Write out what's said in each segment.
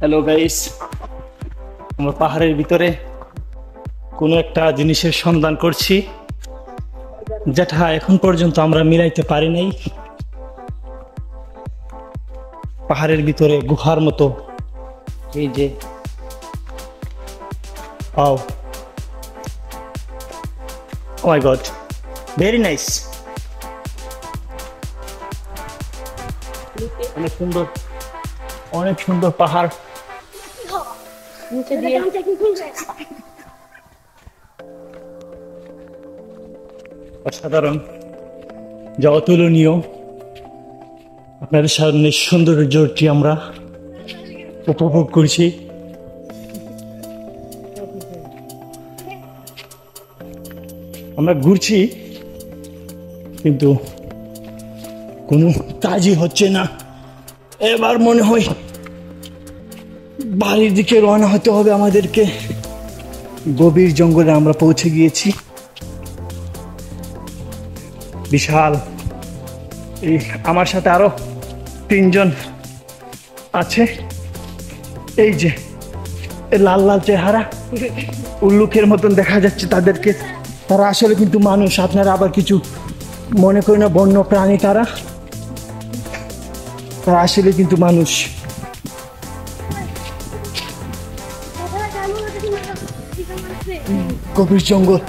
Hello guys, আমরা পাহাড়ের ভিতরে কোনো একটা জিনিসের সন্ধান করছি, যেটা এখন পর্যন্ত আমরা মিলাইতে পারি নাই। পাহাড়ের ভিতরে গুহার মতো এই যে ও মাই গড, ভেরি নাইস, অনেক সুন্দর, অনেক সুন্দর পাহাড়। অসাধারণ, যা অতুলনীয়। আপনাদের সামনে সৌন্দর্যটি আমরা উপভোগ করছি। আমরা ঘুরছি কিন্তু কোনো কাজই হচ্ছে না। এবার মনে হয় বাড়ির দিকে রওনা হতে হবে আমাদেরকে। গভীর জঙ্গলে আমরা পৌঁছে গিয়েছি। বিশাল, এই আমার সাথে আরো 3 জন আছে। এই যে লাল লাল চেহারা, উল্লুকের মতন দেখা যাচ্ছে তাদেরকে। তারা আসলে কিন্তু মানুষ। আপনারা আবার কিছু মনে করেন না, বন্য প্রাণী। তারা আসলে কিন্তু মানুষ। গভীর জঙ্গল,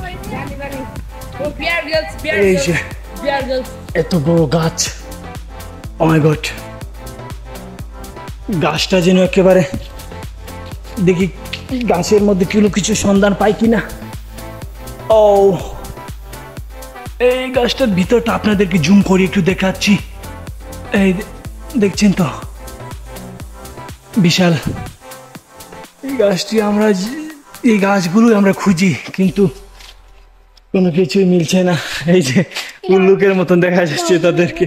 এই যে এত বড় গাছ। ও মাই গড, গাছটা যেন একেবারে, দেখি গাছের মধ্যে কিছু সন্ধান পাই কিনা। ও, এই গাছটার ভিতরটা আপনাদেরকে জুম করে একটু দেখাচ্ছি। এই দেখছেন তো, বিশাল এই গাছটি। এই গাছগুলো আমরা খুঁজি কিন্তু কোনো কিছুই মিলছে না। এই যে উল্লুকের মতন দেখা যাচ্ছে তাদেরকে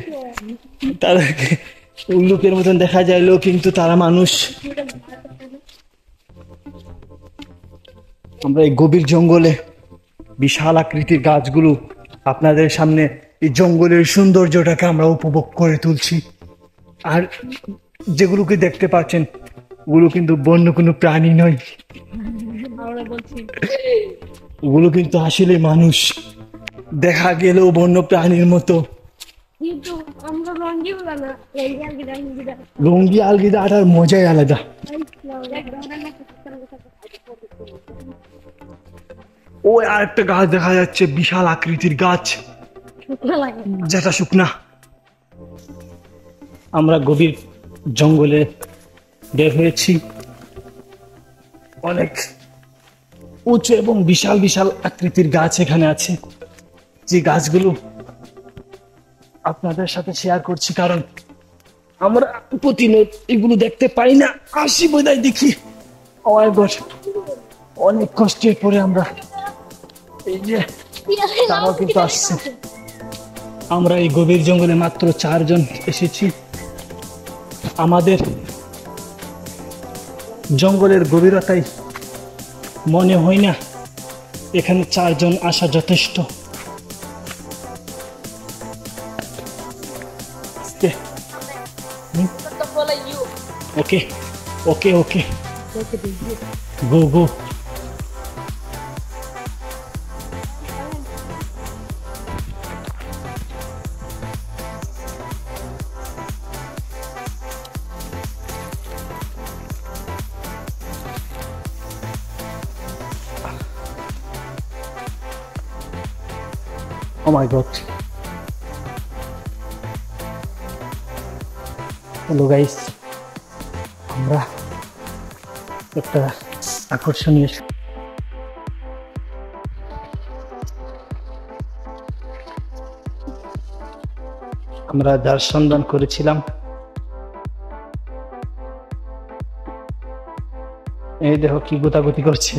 উল্লুকের মতন দেখা যাইলেও কিন্তু তারা মানুষ। আমরা এই গভীর জঙ্গলে বিশাল আকৃতির গাছগুলো আপনাদের সামনে, এই জঙ্গলের সৌন্দর্যটাকে আমরা উপভোগ করে তুলছি। আর যেগুলোকে দেখতে পাচ্ছেন ওগুলো কিন্তু বন্য কোনো প্রাণী নয়, ওগুলো কিন্তু আসলে মানুষ। দেখা গেলেও বন্য প্রাণীর মতো। লঙ্গি আলগিদা আটার মজাই আলাদা। ওই আরেকটা গাছ দেখা যাচ্ছে, বিশাল আকৃতির গাছ, যেটা শুকনা। আমরা গভীর জঙ্গলে বের হয়েছি। অনেক উঁচু এবং বিশাল বিশাল আকৃতির গাছ এখানে আছে, যে গাছগুলো আপনাদের সাথে শেয়ার করছি, কারণ আমরা প্রতিনিয়ত এগুলো দেখতে পাই না। আসি বোধহয় দেখি। অনেক কষ্টের পরে আমরা, এই যে তারাও কিন্তু আসছে। আমরা এই গভীর জঙ্গলে মাত্র 4 জন এসেছি। আমাদের জঙ্গলের গভীরতায় মনে হয় না এখানে 4 জন আসা যথেষ্ট। ওকে ওকে ওকে, গো গো। Oh my god. Hello guys, আমরা একটা আকর্ষণীয় আমরা যার সন্ধান করেছিলাম, এই দেখো কি গোতাগুতি করছে।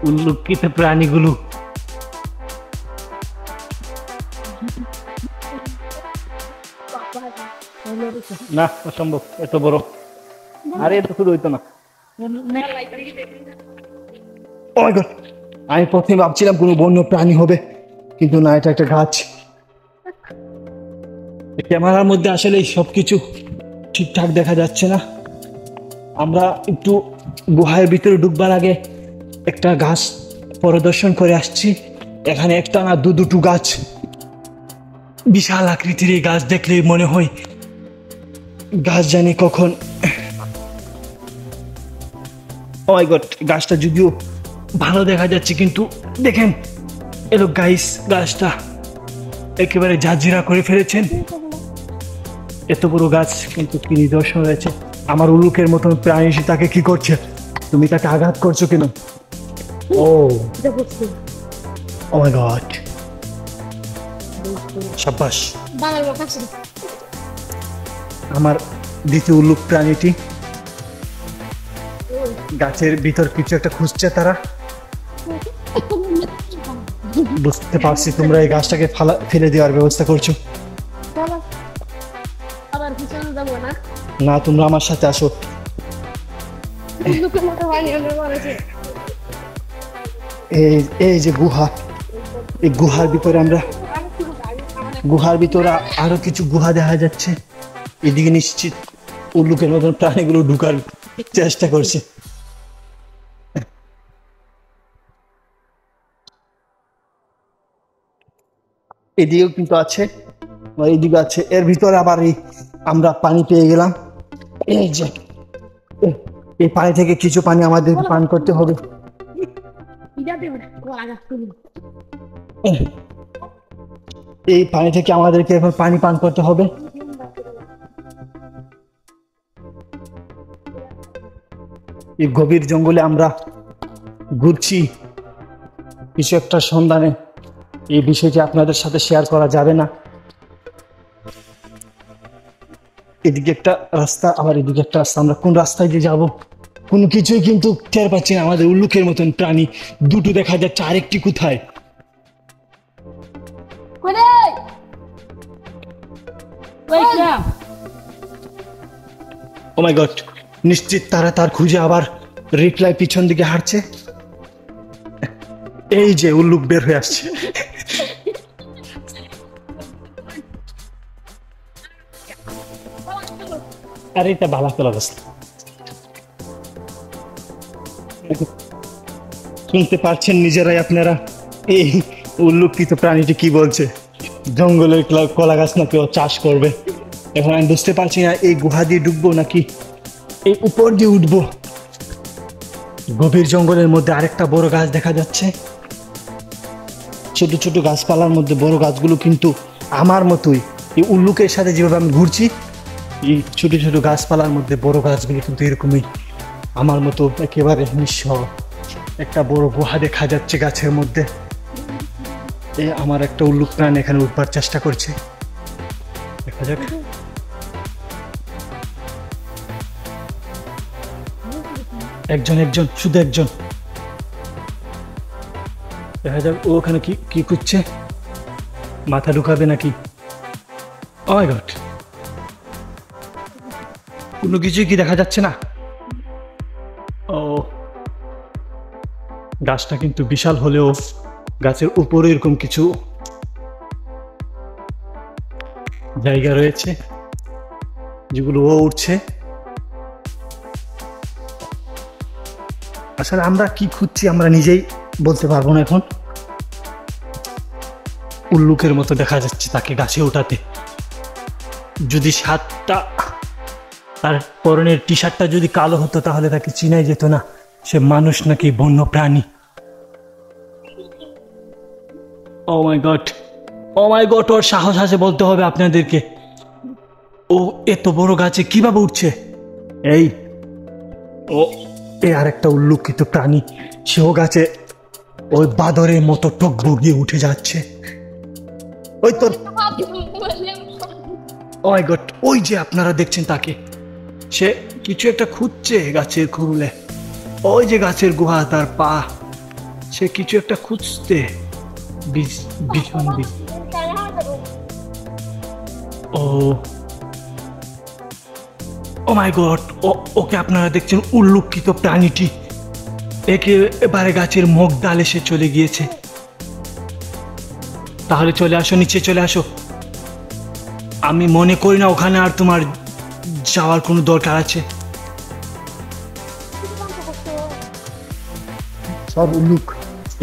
উল্লুকিত প্রাণীগুলো। না, অসম্ভব, এত বড়। আরে এত শুরু হইতো না। আমি প্রথমে ভাবছিলাম কোনো বন্য প্রাণী হবে, কিন্তু না, এটা একটা গাছ। ক্যামেরার মধ্যে আসলে সব কিছু ঠিকঠাক দেখা যাচ্ছে না। আমরা একটু গুহার ভিতরে ঢুকবার আগে একটা গাছ পরিদর্শন করে আসছি। এখানে একটা না দুটো গাছ, বিশাল আকৃতির এই গাছ দেখলেই মনে হয় গাছ জানি কখন। ও মাই গড, গাছটা যদিও ভালো দেখা যাচ্ছে কিন্তু দেখেন এলো গাইস, গাছটা একেবারে ঝাঁঝরা করে ফেলেছেন। এত বড় গাছ কিন্তু কি নিদর্শন রয়েছে। আমার উলুকের মতন প্রাণী এসে তাকে কি করছে? তুমি তাকে আঘাত করছো কেন? ও ও মাই গড, সাব্বাস। আমার দ্বিতীয় উল্লুক প্রাণীটি গাছের ভিতর কিছু একটা খুঁজছে। তারা বুঝতে পারছি তোমরা এই গাছটাকে ফেলে দেওয়ার ব্যবস্থা করছো। না, তোমরা আমার সাথে আসো। এই যে গুহা, এই গুহার ভিতরে গুহার ভিতরে আরো কিছু গুহা দেখা যাচ্ছে। এদিকে নিশ্চিত উল্লুকের মতন প্রাণীগুলো ঢুকার চেষ্টা করছে। এদিকেও কিন্তু আছে, এইদিকে আছে। এর ভিতরে আবার আমরা পানি পেয়ে গেলাম। এই যে এই পানি থেকে কিছু পানি আমাদের পান করতে হবে। এই পানি থেকে আমাদেরকে এখন পানি পান করতে হবে। এই গভীর জঙ্গলে আমরা ঘুরছি কিছু একটা সন্ধানে। এই বিষয়টি আপনাদের সাথে শেয়ার করা যাবে না। এদিকে একটা রাস্তা, আবার এদিকে একটা রাস্তা। আমরা কোন রাস্তায় যে যাবো কোনো কিছুই কিন্তু টের পাচ্ছি না। আমাদের উল্লুকের মতন প্রাণী দুটো দেখা যাচ্ছে, আরেকটি কোথায়? ও মাই গড, নিশ্চিত তারা তার খুঁজে আবার রিপ্লাই পিছন দিকে হাঁটছে। এই যে উল্লুক বের হয়ে আসছে। আরে এটা বালাকল অবস্থা। শুনতে পারছেন নিজেরাই আপনারা এই উল্লুকিত প্রাণীটি কি বলছে। জঙ্গলের কলা গাছ না কেউ চাষ করবে। এখন আমি বুঝতে পারছি না এই গুহা দিয়ে ঢুকবো নাকি এই উপর দিয়ে উঠবো। গভীর জঙ্গলের মধ্যে আরেকটা বড় গাছ দেখা যাচ্ছে। ছোট ছোট গাছপালার মধ্যে বড় গাছগুলো কিন্তু আমার মতোই। এই উল্লুকের সাথে যেভাবে আমি ঘুরছি, এই ছোট ছোট গাছপালার মধ্যে বড় গাছগুলো কিন্তু এরকমই আমার মতো একেবারে নিঃস্ব। একটা বড় গুহা দেখা যাচ্ছে গাছের মধ্যে। আমার একটা উল্লুক প্রাণ এখানে উঠবার চেষ্টা করছে। দেখা যাক। একজন শুধু একজন। দেখা যাক ও ওখানে কি করছে। মাথা ঢুকাবে নাকি? ও মাই গড, কোনো কিছুই কি দেখা যাচ্ছে না। ও, গাছটা কিন্তু বিশাল হলেও গাছের উপরে এরকম কিছু জায়গা রয়েছে যেগুলো ও উঠছে। আসলে আমরা কি খুঁজছি আমরা নিজেই বলতে পারবো না এখন। উল্লুকের মতো দেখা যাচ্ছে তাকে গাছে ওঠাতে। যদি শার্টটা, তার পরনের টি শার্টটা যদি কালো হতো তাহলে তাকে চিনাই যেত না সে মানুষ নাকি বন্য প্রাণী। ও মাই গড, ও মাই গড, ওর সাহস আছে বলতে হবে আপনাদেরকে। ও এত বড় গাছে কিভাবে উঠছে? আরেকটা উল্লুকিত প্রাণী, সেও গাছে ওই বাদরের মতো টক বগিয়ে উঠে যাচ্ছে। ওই তো, ও মাই গড, ওই যে আপনারা দেখছেন তাকে, সে কিছু একটা খুঁজছে গাছের খুঁড়লে। ওই যে গাছের গুহা, তার পা, সে কিছু একটা খুঁজতে ভীষণ। ও মাই গড, ওকে আপনারা দেখছেন উল্লুকিত প্রাণীটি একেবারে গাছের মুখ ডালে সে চলে গিয়েছে। তাহলে চলে আসো, নিচে চলে আসো। আমি মনে করি না ওখানে আর তোমার যাওয়ার কোনো দরকার আছে। সব উল্লুক।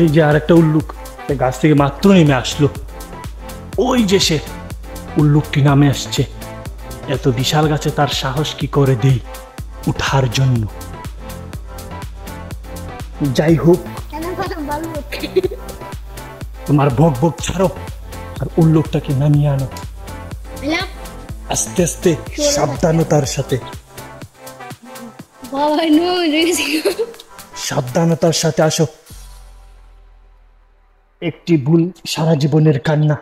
এই যে আর একটা উল্লুক গাছ থেকে মাত্র নেমে আসলো। ওই যে সে উল্লুকটি নামে আসছে। এত বিশাল গাছে তার সাহস কি করে দেই উঠার জন্য। যাই হোক, তোমার ভোগ ভোগ ছাড়ো আর উল্লুকটাকে নামিয়ে আনো আস্তে আস্তে, সাবধানতার সাথে। সাবধানতার সাথে আসো। একটি ভুল সারা জীবনের কান্না,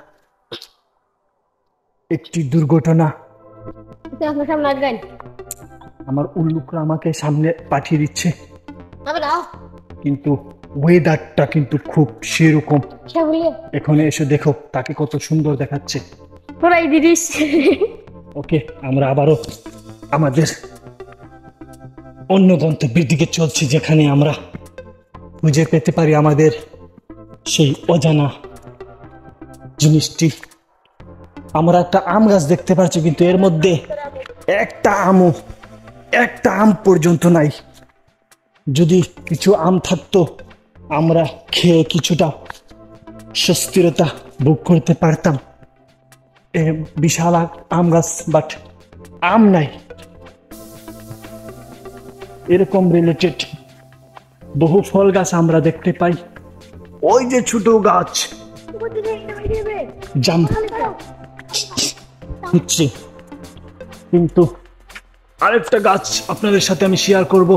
একটি দুর্ঘটনা। আমার উল্লুকরা আমাকে সামনে পাঠিয়ে দিচ্ছে, কিন্তু ওয়েদারটা কিন্তু খুব সেরকম। এখানে এসে দেখো তাকে কত সুন্দর দেখাচ্ছে। ওকে, আমরা আবারও আমাদের অন্য গন্তব্যের দিকে চলছি, যেখানে আমরা খুঁজে পেতে পারি আমাদের সেই অজানা জিনিসটি। আমরা একটা আম গাছ দেখতে পাচ্ছি, কিন্তু এর মধ্যে একটা আম পর্যন্ত নাই। যদি কিছু আম থাকতো আমরা খেয়ে কিছুটা সুস্থিরতা ভোগ করতে পারতাম। বিশাল আম গাছ, বাট আম নাই। এরকম রিলেটেড বহু ফল গাছ আমরা দেখতে পাই। ওই যে ছোট গাছ জাম হচ্ছে, কিন্তু আরেকটা গাছ আপনাদের সাথে আমি শেয়ার করব।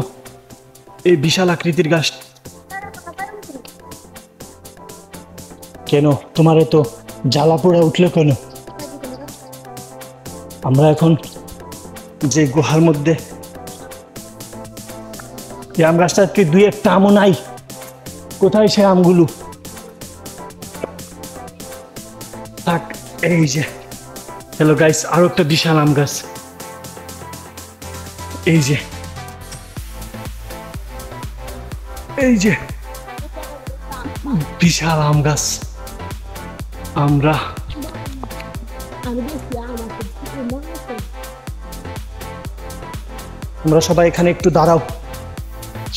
এই বিশাল আকৃতির গাছ। কেন তোমার এত জ্বালা পোড়া উঠলো কেন? আমরা এখন যে গুহার মধ্যে, এই আম গাছটার কি দুই একটা আমও নাই? কোথায় সে আমগুলো? থাক, এই যে হ্যালো গাইস, আরো একটা বিশাল আম গাছ। এই যে বিশাল আম গাছ। আমরা সবাই এখানে একটু দাঁড়াও,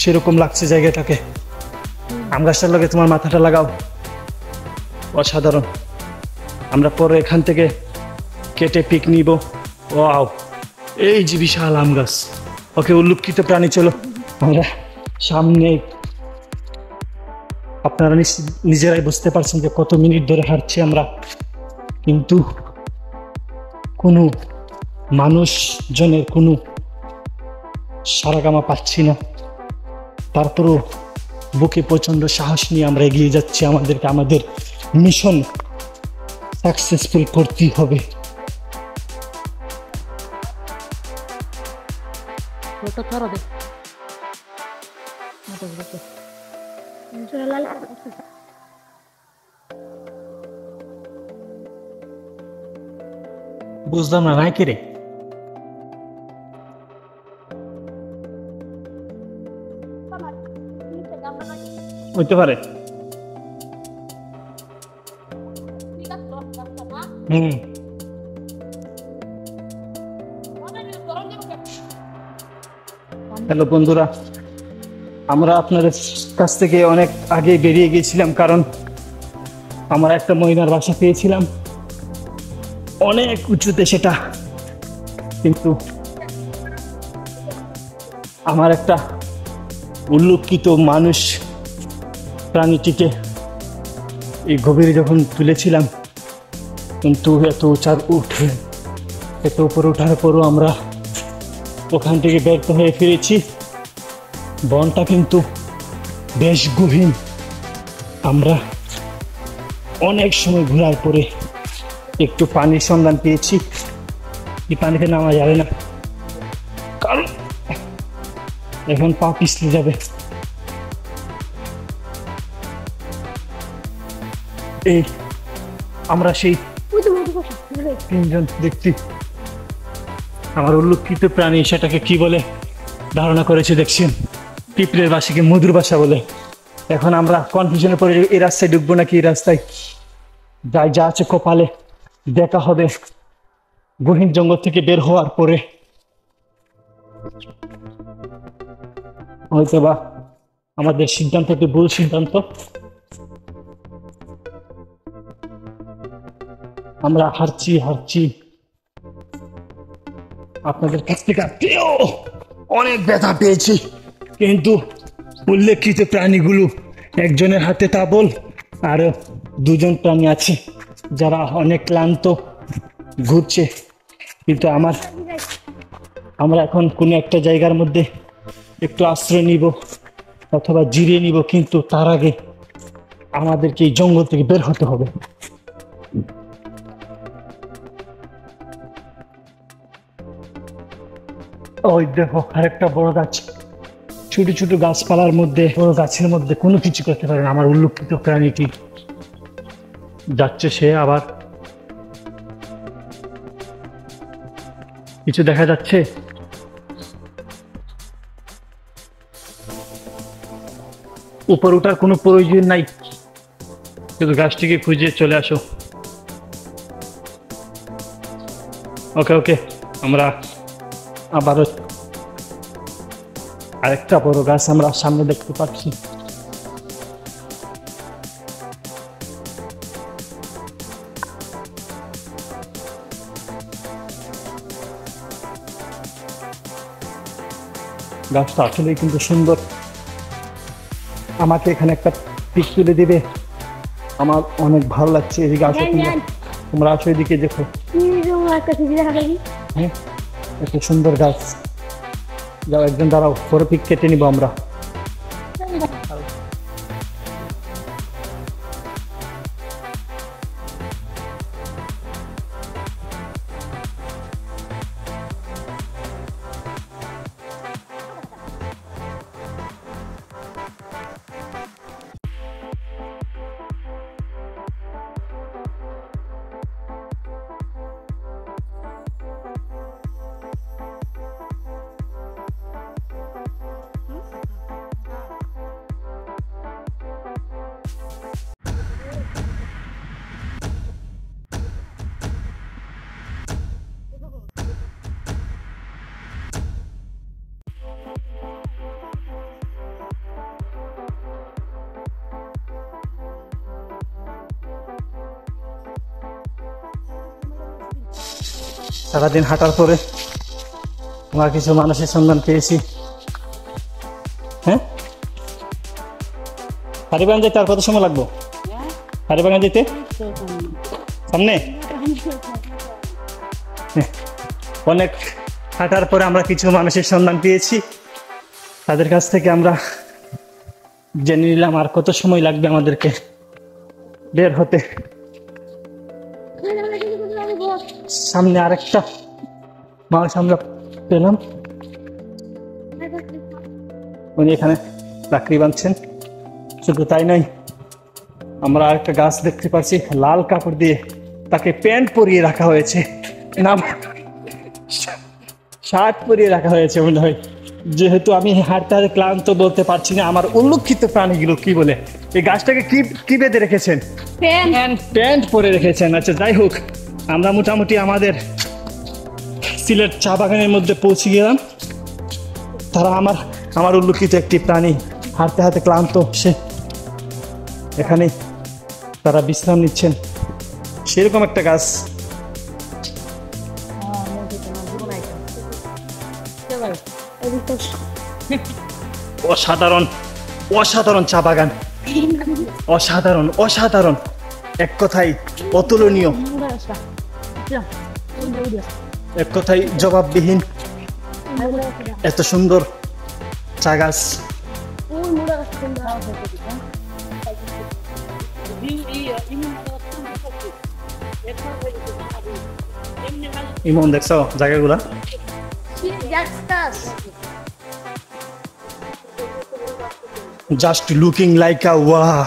সেরকম লাগছে জায়গাটাকে। আম গাছটার লগে তোমার মাথাটা লাগাও, অসাধারণ। আমরা পরে এখান থেকে কেটে পিক নিব। ওয়াও, এই যে বিশাল আম গাছ। ওকে, উল্লুক্ষিত প্রাণী, চলো আমরা সামনে। আপনারা নিজেরাই বুঝতে পারছেন যে কত মিনিট ধরে হাঁটছি আমরা, কিন্তু কোনো মানুষজনের কোনো সারাগামা পাচ্ছি না। তারপরও বুকে প্রচন্ড সাহস নিয়ে আমরা এগিয়ে যাচ্ছি। আমাদেরকে আমাদের মিশন সাকসেসফুল করতেই হবে। বুঝলাম না, নাই কে রে? হইতে পারে। হ্যালো বন্ধুরা, আমরা আপনাদের কাছ থেকে অনেক আগে বেরিয়ে গিয়েছিলাম, কারণ আমরা একটা মহিলার বাসা পেয়েছিলাম অনেক উঁচুতে সেটা, কিন্তু আমার একটা উল্লুক্ষিত মানুষ প্রাণীটিকে এই গভীরে যখন তুলেছিলাম, কিন্তু এত উপরে ওঠার পরও আমরা ওখান থেকে ব্যর্থ হয়ে ফিরেছি। বনটা কিন্তু বেশ গভীর। আমরা অনেক সময় ঘোরার পরে একটু পানির সন্ধান পেয়েছি। এই পানিতে নামা যাবে না, কারণ এখন পা পিছলে যাবে। এই আমরা সেই তিনজন দেখছি। আমার উল্লুক্ষিত প্রাণী সেটাকে কি বলে ধারণা করেছে দেখছেন? পিঁপড়ের বাসাকে মধুর বাসা বলে। এখন আমরা কনফিউশনে পড়ে এই রাস্তায় ঢুকবো নাকি এই রাস্তায়। যাই যা আছে কপালে, দেখা হবে। গহীন জঙ্গল থেকে বের হওয়ার পরে হয়তো বা আমাদের সিদ্ধান্তটি ভুল সিদ্ধান্ত। আমরা হারছি আপনাদের কাছ থেকে অনেক ব্যথা পেয়েছি, কিন্তু উল্লেখিত প্রাণীগুলো একজনের হাতে তাবল আর দুজন প্রাণী আছে যারা অনেক ক্লান্ত ঘুরছে। কিন্তু আমরা এখন কোনো একটা জায়গার মধ্যে একটু আশ্রয় নিব অথবা জিরিয়ে নিব, কিন্তু তার আগে আমাদেরকে এই জঙ্গল থেকে বের হতে হবে। ওই দেখো আরেকটা বড় গাছ, ছোট ছোট গাছপালার মধ্যে বড় গাছের মধ্যে কোনো কিছু করতে পারে না। আমার উল্লক্ষিত প্রাণীটি যাচ্ছে, সে আবার কিছু দেখা যাচ্ছে। উপর ওঠার কোনো প্রয়োজন নাই, শুধু গাছটিকে খুঁজে চলে আসো। ওকে ওকে, আমরা আবারও আরেকটা বড় গাছ আমরা সামনে দেখতে পাচ্ছি। গাছটা আসলেই কিন্তু সুন্দর। আমাকে এখানে একটা পিক তুলে দিবে, আমার অনেক ভালো লাগছে। এদিকে আসো, তোমরা আসো, এদিকে দেখো। হ্যাঁ, এত সুন্দর গাছ। যাও, একজন দাঁড়াও, পরে পিক কেটে নিবো আমরা। সারাদিন হাঁটার পরে আমরা কিছু মানুষের সন্ধান পেয়েছি। হ্যাঁ, হারিবাগান যেতে আর কত সময় লাগবো? হারিবাগান যেতে সামনে অনেক হাঁটার পরে আমরা কিছু মানুষের সন্ধান পেয়েছি। তাদের কাছ থেকে আমরা জেনে নিলাম আর কত সময় লাগবে আমাদেরকে বের হতে। সামনে আরেকটা মানুষ আমরা পেলাম, উনি এখানে লাকড়ি বাঁধছেন। শুধু তাই নয়, আমরা আরেকটা গাছ দেখতে পাচ্ছি, লাল কাপড় দিয়ে তাকে প্যান্ট পরিয়ে রাখা হয়েছে, না শার্ট পরিয়ে রাখা হয়েছে মনে হয়। যেহেতু আমি হাঁটতে হাঁটতে ক্লান্ত, বলতে পারছি না আমার উল্লক্ষিত প্রাণীগুলো কি বলে। এই গাছটাকে কি বেঁধে রেখেছেন? প্যান্ট পরে রেখেছেন। আচ্ছা, যাই হোক, আমরা মোটামুটি আমাদের সিলেট চা বাগানের মধ্যে পৌঁছে গেলাম। তারা আমার উল্লক্ষিত একটি প্রাণী হাঁটতে হাঁটতে ক্লান্ত, সে এখানে তারা বিশ্রাম নিচ্ছেন। সেরকম একটা গাছ। অসাধারণ অসাধারণ চা বাগান, অসাধারণ অসাধারণ, এক কথায় অতুলনীয়, এক কথায় জবাববিহীন। এত সুন্দর চা গাছ। ইমন, দেখছো জায়গাগুলা? Just looking like a wow.